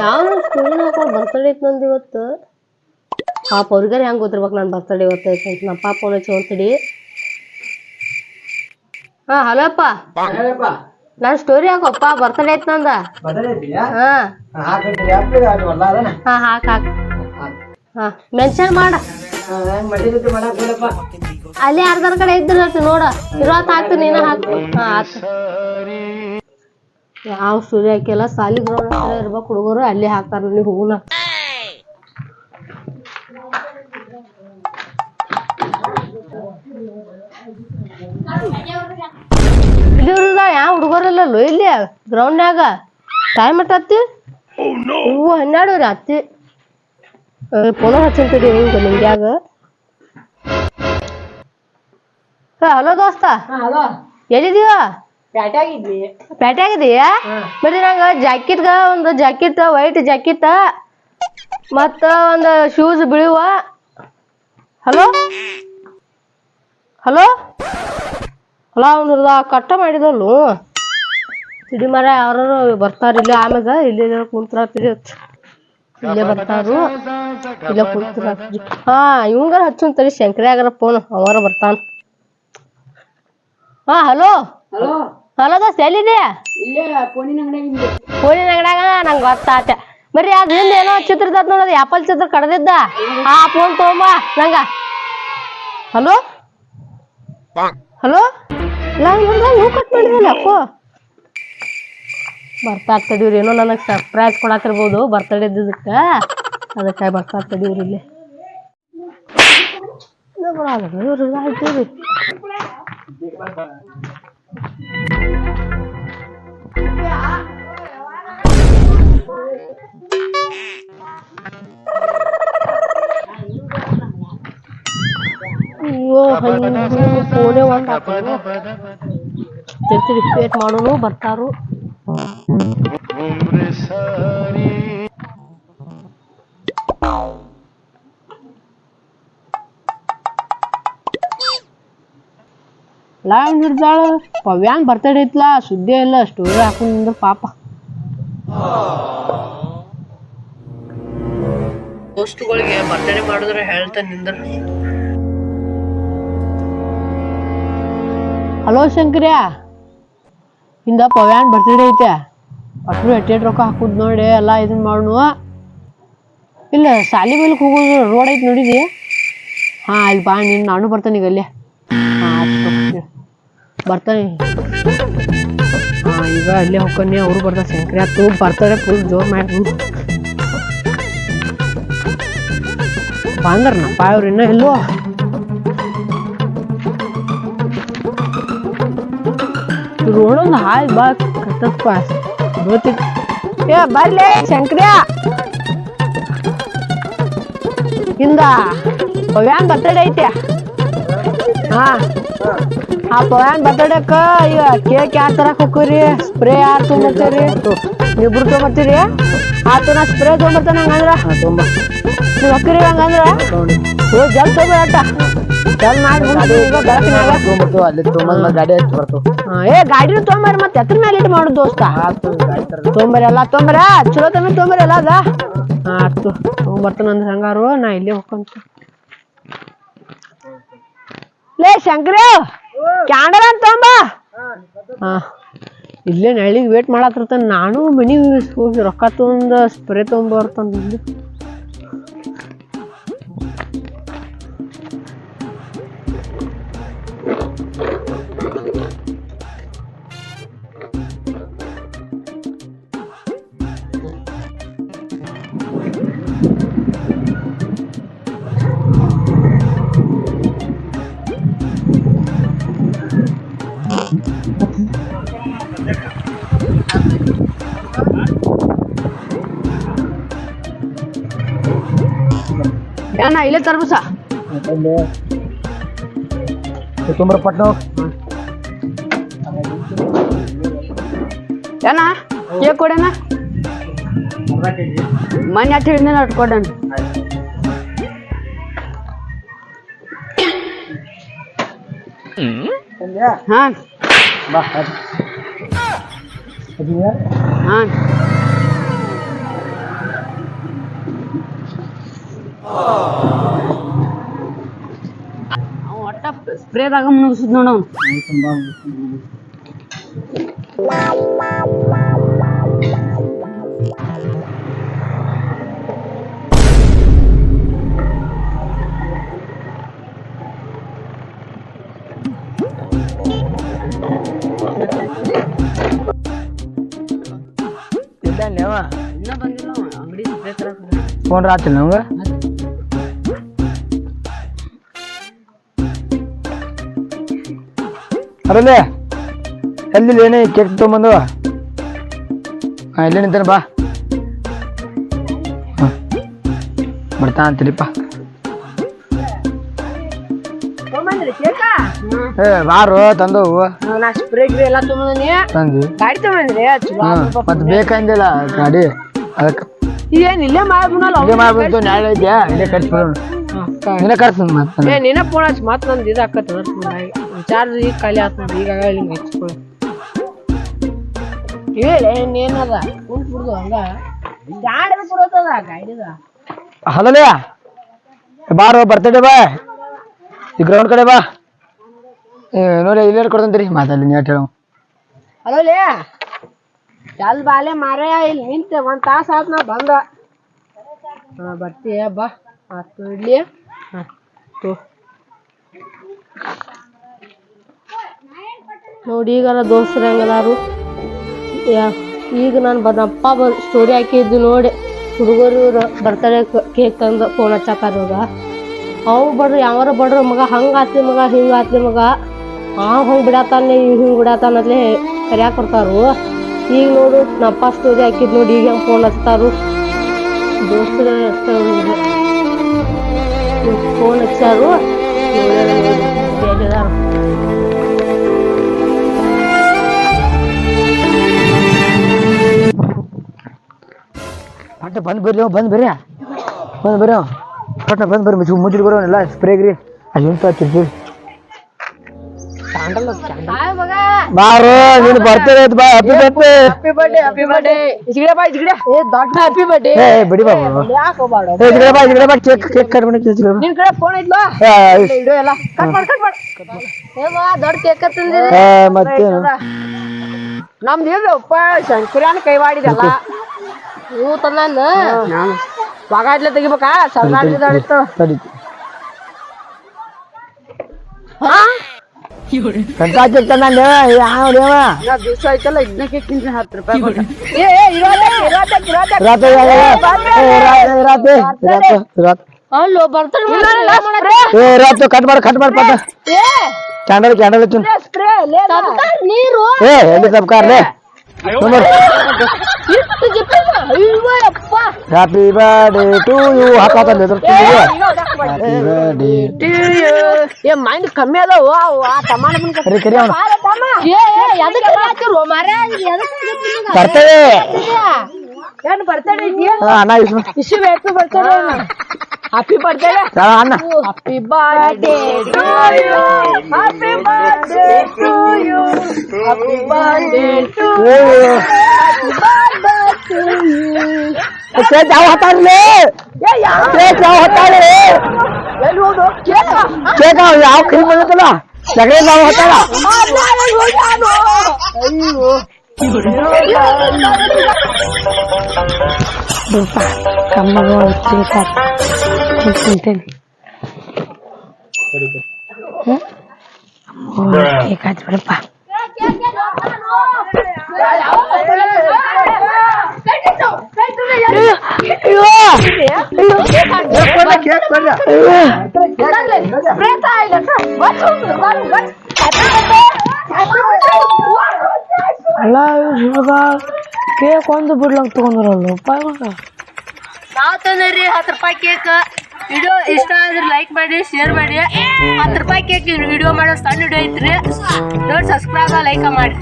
ಯಾವ ಸ್ಕೂಲಿನ ಹಾಕೊಂಡು ಬರ್ತಡೇ ಐತ್ ನಂದು ಇವತ್ತು. ಪಾಪ ಅವ್ರಿಗಾರ ಹೆಂಗ್ ಗೊತ್ತಿರ್ಬೇಕು ನಾನು ಬರ್ತಡೇ ಇವತ್ತು ಐತೆ ಅಂತ. ನಮ್ಮ ಪಾಪ ಅವನ ಚೋಂತಡಿ. ಹಾ ಹಲೋ ಅಪ್ಪ, ನಾನು ಸ್ಟೋರಿ ಹಾಕಪ್ಪ, ಬರ್ತಡೇ ಐತ್ ನಂದ. ಹಾ ಹಾ ಹಾಕ್ ಹಾಕ್. ಹಾ ಮೆನ್ಷನ್ ಮಾಡ. ಅಲ್ಲಿ ಯಾರ್ದಾರ ಕಡೆ ಇದ್ದಿರತ್ತೆ ನೋಡ, ಇರೋತ್ ಹಾಕ್ತು ನೀನ ಹಾಕ್ತು. ಹಾ ಆತ. ಯಾವ ಸ್ಟೋರಿ ಹಾಕಿಲ್ಲ, ಸಾಲಿ ಗ್ರೌಂಡ್ ಹತ್ರ ಇರ್ಬೇಕು ಹುಡುಗರು, ಅಲ್ಲಿ ಹಾಕ್ತಾರ. ನೀವು ಹೋಗುನ ಇಲ್ಲಿ ಯಾವ ಹುಡುಗರಲ್ಲೋ ಇಲ್ಲಿ ಗ್ರೌಂಡ್ನಾಗ. ಟೈಮ್ ಹತ್ತಿ ಹೂವು 12 ರೀ ಹತ್ತಿ. ಪುನಃ ಹಚ್ಚಂತೀರಿ ಹಿಂಗ ನಿಂಗ್ಯಾಗ. ಹಲೋ ದೋಸ್ತ, ಎಲ್ಲಿದೀವ? ಪೇಟೆ ಆಗಿದೀಯ? ಬರೀ ನಂಗ ಜಾಕೆಟ್ಗ ಒಂದು ಜಾಕೆಟ್, ವೈಟ್ ಜಾಕೆಟ್ ಮತ್ತ ಒಂದು ಶೂಸ್ ಬಿಳಿವ. ಹಲೋ ಹಲೋ ಹಲೋ, ಅವ್ನದ ಕಟ್ಟ ಮಾಡಿದಲ್ಲು. ಸಿಡಿ ಮರ ಯಾರು ಬರ್ತಾರ ಇಲ್ಲಿ, ಆಮ್ಯಾಗ ಇಲ್ಲಿ ಕುಂತ್ರಾತಿರಿ, ಇಲ್ಲೇ ಬರ್ತಾರು, ಇಲ್ಲೇ ಕುಂತ್ರಾತ್ರಿ. ಹಾ ಇವಂಗಾರ ಹಚ್ಚುಂತರಿ, ಶಂಕರ್ಯಾಗರ ಫೋನ್, ಅವರ ಬರ್ತಾನ. ಹಾ ಹಲೋ ಹಲೋ ದೋಸ್ತ, ಎಲ್ಲಿದೆಯಾ? ಫೋನಿನ ಅಂಗಡ್ಯಾಗ. ನಂಗೆ ಗೊತ್ತಾತ. ಬರ್ರಿ ಅದು ಹಿಂದೆ ಏನೋ ಚಿತ್ರದ ನೋಡೋದು, ಆಪಲ್ ಚಿತ್ರ ಕಡ್ದಿದ್ದ. ಆ ಫೋನ್ ತಗೊಂಬ ನಂಗ. ಹಲೋ ಹಲೋ, ಹೂ ಕಟ್ ಮಾಡಿದ್ರಲ್ಲ ಅಪ್ಪು. ಬರ್ತಾ ತಡೀವ್ರಿ, ಏನೋ ನನಗೆ ಸರ್ಪ್ರೈಸ್ ಕೊಡತ್ತಿರ್ಬೋದು ಬರ್ತಡೇ ಇದ್ದಿದ್ದಕ್ಕೆ, ಅದಕ್ಕೆ ಬರ್ತಾ ತಡೀವ್ರಿ. ಇಲ್ಲಿ ಇವ್ರು ಆಯ್ತೀವ್ರಿ. ಅಯ್ಯೋ ಫೋನೇ ಒಂದು ತಿರ್ತಿರಿ, ವೇಟ್ ಮಾಡೋನು, ಬರ್ತಾರು. ಲೈವ್ ಹಿಡ್ದಾಳ. ಪವ್ಯಾನ್ ಬರ್ತಡೇ ಐತ್ಲಾ, ಸುದ್ದಿ ಇಲ್ಲ, ಸ್ಟೋರಿ ಹಾಕೊಂಡ್ರ ಪಾಪ. ದೋಸ್ತುಗಳಿಗೆ ಬರ್ತಡೇ ಮಾಡಿದ್ರೆ ಹೇಳ್ತಾನೆ ನಿಂದ್ರ. ಹಲೋ ಶಂಕರ್ಯ, ಹಿಂದ ಪವ್ಯಾನ್ ಬರ್ತಡೇ ಐತೆ, ಪಟ್ರು ಎಟ್ಟೆಟ್ ರೊಕ್ಕ ಹಾಕುದ್ ನೋಡಿ ಎಲ್ಲ ಇದನ್ ಮಾಡೋಣ. ಇಲ್ಲ ಸಾಲಿ ಮೇಲಕ್ಕೆ ಹೋಗೋದು ರೋಡ್ ಐತೆ ನೋಡಿದಿ? ಹಾ ಅಲ್ಲಿ ಬಾ, ನೀನು ನಾನು ಬರ್ತಾನೆ ಈಗ ಅಲ್ಲೇ. ಹಾ ಬರ್ತಾನೆ. ಹಾ ಈಗ ಅಲ್ಲೇ ಹೋಗ್ತಾನೆ, ಅವರು ಬರ್ತಾರೆ. ಶಂಕರ್ಯ ತೂ ಬರ್ತಾರೆ, ಫುಲ್ ಜೋರ್ ಮಾಡಿ ಬಂದ್ರನಪ್ಪ ಅವ್ರು. ಇನ್ನೂ ಎಲ್ಲೋ ರೋಡೊಂದು ಹಾಯ್ ಬಾ ಕತ್ತಪ್ಪ ಗೊತ್ತಿತ್ತು. ಏ ಬರ್ಲಿ ಶಂಕರ್ಯ, ಹಿಂದ ಪವ್ಯಾನ್ ಬರ್ತಡೇ ಐತೆ. ಹಾ ಆ ಪವ್ಯಾನ್ ಬರ್ತಡೇಕ ಈಗ ಕೇಕ್ ಯಾರು ತರಕ್ ಹೋಗ್ರಿ, ಸ್ಪ್ರೇ ಯಾರು ತೊಗೊಂಬರ್ತೀರಿ? ಇಬ್ರು ತೊಗೊಂಬರ್ತೀರಿ? ಆತು ನಾ ಸ್ಪ್ರೇ ತೊಗೊಂಬರ್ತಾನೆ. ಹಂಗಂದ್ರ ನೀವು ಹೋಗ್ತೀರಿ? ಹಂಗಂದ್ರ ಓ ಜಲ್ ತೊಗೊಂಬರಟ, ಜಲ್ ಮಾಡಿ ಏ ಗಾಡಿನೂ ತೊಗೊಂಬರಿ, ಮತ್ತೆ ಎತ್ರ ಮೇಲೆ ಇಟ್ಟು ಮಾಡುದು ದೋಸ್ತ. ತೊಗೊಂಬರಿ ಎಲ್ಲ, ತೊಗೊಂಬರ ಚಲೋ ತಮ್ಮ ತೊಗೊಂಬರಿ ಎಲ್ಲ ಅದ. ಹಾ ಆತು ತೊಗೊಂಬರ್ತಾನಂದ್ರ ಹಂಗಾರು, ನಾ ಇಲ್ಲೇ ಹೋಗ್ಕಂತ. ಲೇ ಶಂಕರ, ಕ್ಯಾಂಡಲ್ ಅಂತ ತೊಗೊಂಬ. ಹಾ ಇಲ್ಲೇ ನಳ್ಳಿಗೆ ವೇಟ್ ಮಾಡತ್ತಿರ್ತಾನೆ. ನಾನು ಮನಿ ಹೋಗಿ ರೊಕ್ಕ ತೊಗೊಂಡು ಸ್ಪ್ರೇ ತೊಗೊಂಬರ್ತಾನೆ. ಏನ ಇಲ್ಲೇ ತರ್ಬಸ ತುಂಬ್ರ ಪಟ್ನ ಏನ ಕೇಕ್ ಕೊಡೇನ, ಮನೆ ಹತ್ತು ಹಿಡಿದ ಅಟ್ ಕೊಡಣ. ಹಾ ಹಾ ಸ್ಪ್ರೇದಾಗ ಮುಗಿಸಿದ್ ನೋಡ ಇನ್ನ ಬಂದಿಲ್ಲ ಅಂಗಡಿ ಸ್ಪ್ರೇ ತರಕ ಫೋನ್ ರಾತ್ರಿ ನಮ್ಗೆ ಅರಲ್ಲೇ ಎಲ್ಲಿ ಏನೇ ಕೇಕ್ ತೊಗೊಂಬಂದು ಹಾಂ ಇಲ್ಲೇ ನಿಂತಾನೆ ಬಾ ಹಾಂ ಬರ್ತಾ ಅಂತೀರಿಪ್ಪ ಏ ಬಾರು ತಂದವು ನಾ ಸ್ಪ್ರೇ ಗಿರಿ ಎಲ್ಲ ತೊಗೊಂಬಂದಿ ತಂದು ಗಾಡಿ ತೊಗೊಂಡ್ರಿ ಮತ್ತೆ ಬೇಕಂದಿಲ್ಲ ಗಾಡಿ ಅದಕ್ಕೆ ಇದೇನ್ ಇಲ್ಲೇ ಮಾಡ್ಬಿಡಲ್ಲ ಇಲ್ಲೇ ಮಾಡ್ಬಿಟ್ಟು ನಾಳೆ ಇದೆಯಾ ಇಲ್ಲೇ ಕಟ್ಸ್ಬಿಡೋಣ ಇಲ್ಲೇ ಕಟ್ಸ್ತೀನಿ ಮತ್ತೆ ನೀನ ಫೋನ್ ಹಚ್ಚಿ ಮತ್ತೆ ನಂದು ಇದು ಆಕತ್ತ ಚಾರ್ಜ್ ಈಗ ಖಾಲಿ ಆತ್ ನೋಡಿ ಈಗ ಹಿಂಗೆ ಹಚ್ಕೊಳ್ಳಿ ಹೇಳಿ ಏನದ ಕುಂಟ್ ಬಿಡ್ದು ಹಂಗ ಗಾಡಿ ಕೊಡತ್ತದ ಗಾಡಿದ ಹಲೋಲೇ ಬಾರೋ ಬರ್ತಡೇ ಬಾ ಈ ಗ್ರೌಂಡ್ ಕಡೆ ಬಾ ನೋಡಿ ಇಲ್ಲೇ ಕೊಡ್ತಂತೀರಿ ಮಾತಾಡಲಿ ನೀಟ್ ಹೇಳೋ ಹಲೋಲೇ ಚಲ್ ಬಾಲೆ ಮಾರೇ ಇಲ್ಲಿ ನಿಂತೆ ಒಂದ್ ತಾಸ ಆತ್ ನಾ ಬಂದ ಬರ್ತೀಯ ಬಾ ಆತು ಇಡ್ಲಿ ನೋಡಿ ಈಗಾರ ದೋಸ್ತರು ಹೆಂಗದಾರು ಈಗ ನಾನು ನಪ್ಪ ಸ್ಟೋರಿ ಹಾಕಿದ್ದು ನೋಡಿ ಹುಡುಗರು ಬರ್ತಡೇ ಕೇಕ್ ತಂದು ಫೋನ್ ಹಚ್ಚಾತಾರ ಇವಾಗ ಅವು ಬಡ್ರಿ ಯಾವಾರ ಬಡ್ರಿ ಮಗ ಹಂಗೆ ಆತ್ಲಿ ಮಗ ಹಿಂಗೆ ಆತ್ಲಿ ಮಗ ಹಂಗೆ ಬಿಡತಾನೆ ಹಿಂಗೆ ಬಿಡತಾನತ್ಲೆ ಕರಿಯಾಕ ಕೊಡ್ತಾರು ಈಗ ನೋಡು ನಪ್ಪ ಸ್ಟೋರಿ ಹಾಕಿದ್ ನೋಡಿ ಈಗ ಹೆಂಗೆ ಫೋನ್ ಹಚ್ತಾರು ದೋಸ್ತರು ಫೋನ್ ಹಚ್ಚಾರು ಪಟ್ಟ ಬಂದು ಬರ್ರಿ ಪಟ್ಟ ಬಂದು ಬರ್ರಿ ಮುಚ್ಚಿಟ್ಟು ಬರೋಲ್ಲ ಸ್ಪ್ರೇಗ್ರಿ ಅಲ್ಲಿ ಉಂಟು ಹಚ್ಚಿರ್ತೀವಿ ಬಾರು ನೀನು ಬರ್ತಡೇ ಬಾ ಹ್ಯಾಪಿ ಬರ್ತ್ಡೇ ಬಿಡಿ ಬಾಬು ಜಿಗಡೆ ಬಾ ಕೇಕ್ ಕಟ್ ಮಾಡಿ ನಿನ್ ಕಡೆ ಫೋನ್ ಐತ್ಲಾ ಇಡು ಎಲ್ಲ ಕಟ್ ಮಾಡ್ ದೊಡ್ಡ ಕೇಕ್ ತಂದಿದೆ ಮತ್ತೇನು ನಮ್ದು ಇಲ್ಲಪ್ಪ ಶಂಕರ್ಯಾನ ಕೈ ಮಾಡಿದಲ್ಲ ನೀವು ತಂದ ಬಾಗಾಡ್ಲೆ ತೆಗಿಬೇಕಾ ಸರ್ದಾಡಿತ್ತು ದಿವಸ ಐತಲ್ಲ ಇದಕ್ಕೆ ತಿಂದ್ರೆ 10 ರೂಪಾಯಿ ಅಲ್ಲೋ ಬರ್ತಾನೆ ಕಟ್ ಮಾಡಿ ಪಟ್ಟ ಕ್ಯಾಂಡಲ್ ನೀರು ಎಲ್ಲಿ ಸಬ್ಕಾರ್ಲೆ ಹ್ಯಾಪಿ ಬರ್ಡೇ ಟು ಯು ಹಾಕತ್ತಲ್ಲ ಮೈಂಡ್ ಕಮ್ಮಿ ಅದಾವ ಆ ತಮ್ಮ ಕರಿ ಅವನು ಬರ್ತೇವೆ ಏನು ಬರ್ತಡೇ ಅಣ್ಣ ಇಶ್ಯೂ ಹ್ಯಾಪಿ ಬರ್ತಡೇ ಹ್ಯಾಪಿ ಬರ್ತ್ಡೇ ಅಣ್ಣ happy birthday to you happy birthday to you happy birthday to you cake ಯಾವ ಹತ್ತಾಡ್ಲಿ ಕೇಕ್ ಯಾವ ಹತ್ತಾಡ್ಲಿ ಎಲ್ಲಿ ಹೋದು ಕೇಕ್ ಯಾವ ಕ್ರೀಮ್ ಬಂದಿತ್ತಲ್ಲ ಜಗಳ ಯಾವ ಹತ್ತಾಳ ತಿಂತೇನೆ ಕೇಕ್ ಆಯ್ತು ಬಿಡಪ್ಪ ಅಲ್ಲ ಕೇಕ್ ಒಂದು ಬಿಡ್ಲಂಗ್ ತಗೊಂಡ್ರಲ್ಲ ನಾವು ತಂದ್ರಿ 10 ರೂಪಾಯಿ ಕೇಕ್ ವಿಡಿಯೋ ಇಷ್ಟ ಆದ್ರೆ ಲೈಕ್ ಮಾಡಿ ಶೇರ್ ಮಾಡಿ 10 ರೂಪಾಯಿ ಕೇಕ್ ವಿಡಿಯೋ ಮಾಡೋ ಸಣ್ಣ ವಿಡಿಯೋ ಐತ್ರಿ ನೋಡಿ ಸಬ್ಸ್ಕ್ರೈಬ್ ಲೈಕ್ ಮಾಡಿ